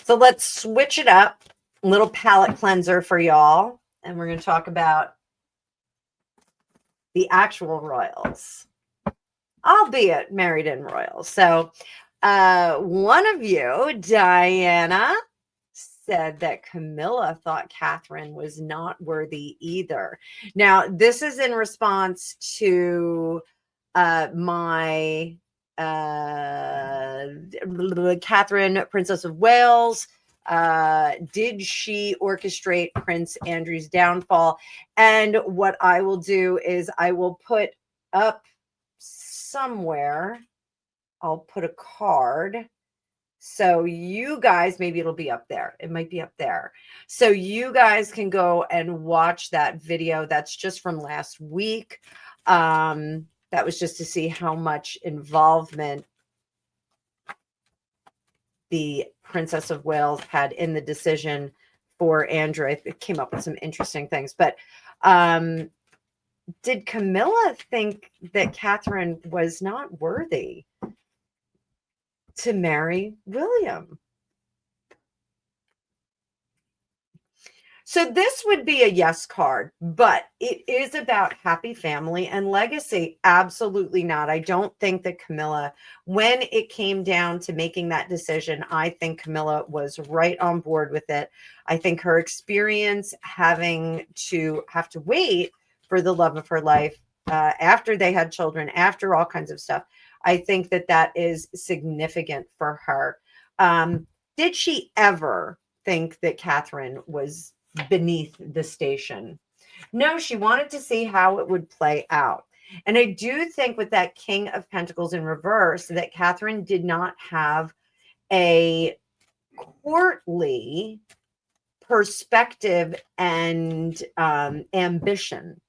So let's switch it up. A little palate cleanser for y'all. And we're going to talk about the actual royals, albeit married in royals. So one of you, Diana, said that Camilla thought Catherine was not worthy either. Now, this is in response to my Catherine, Princess of Wales. Did she orchestrate Prince Andrew's downfall? And what I will do is I will put up somewhere, I'll put a card. So you guys, maybe it'll be up there. It might be up there. So you guys can go and watch that video. That's just from last week. That was just to see how much involvement the Princess of Wales had in the decision for Andrew. It came up with some interesting things. But did Camilla think that Catherine was not worthy to marry William? So this would be a yes card, but it is about happy family and legacy. Absolutely not. I don't think that Camilla, when it came down to making that decision, I think Camilla was right on board with it. I think her experience having to wait for the love of her life after they had children, after all kinds of stuff, I think that that is significant for her. Did she ever think that Catherine was beneath the station? No, she wanted to see how it would play out. And I do think with that King of Pentacles in reverse that Catherine did not have a courtly perspective and ambition.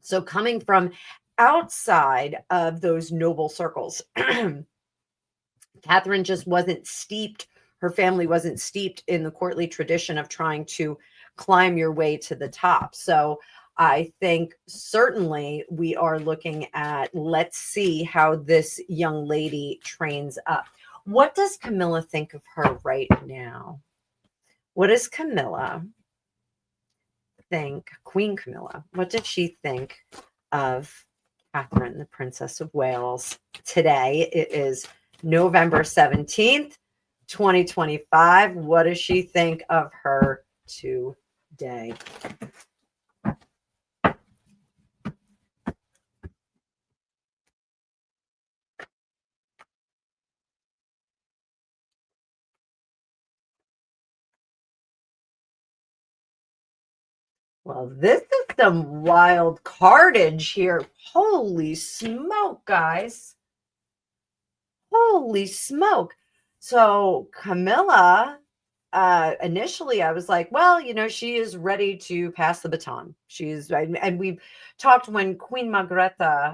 So coming from outside of those noble circles, Catherine just wasn't steeped. Her family wasn't steeped in the courtly tradition of trying to climb your way to the top. So I think certainly we are looking at, let's see how this young lady trains up. What does Camilla think of her right now? What does Camilla think, Queen Camilla, what did she think of Catherine, the Princess of Wales today? It is November 17th. 2025. What does she think of her today? Well, this is some wild cardage here. Holy smoke, guys. Holy smoke. So Camilla, initially I was like, well, you know, she is ready to pass the baton. And we've talked when Queen Margrethe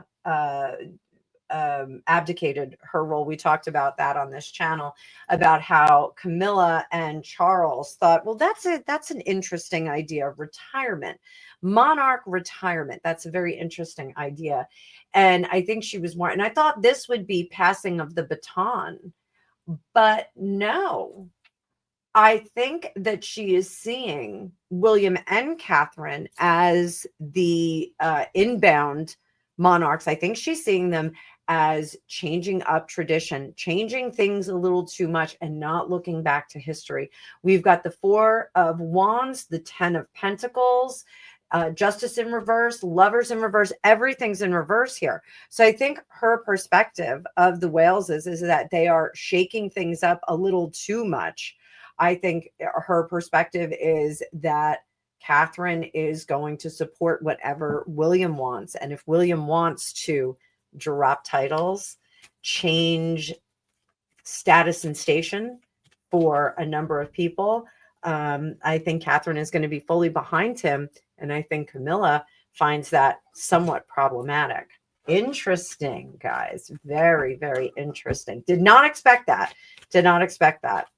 abdicated her role. We talked about that on this channel, about how Camilla and Charles thought, well, that's an interesting idea. Retirement, monarch retirement. That's a very interesting idea. And I think she was more, and I thought this would be passing of the baton, but no. I think that she is seeing William and Catherine as the inbound monarchs. I think she's seeing them as changing up tradition, changing things a little too much and not looking back to history. We've got the Four of Wands, the 10 of Pentacles, Justice in reverse, Lovers in reverse, everything's in reverse here. So I think her perspective of the Waleses is that they are shaking things up a little too much. I think her perspective is that Catherine is going to support whatever William wants. And if William wants to drop titles, change status and station for a number of people, I think Catherine is going to be fully behind him. And I think Camilla finds that somewhat problematic. Interesting, guys. Very, very interesting. Did not expect that. Did not expect that.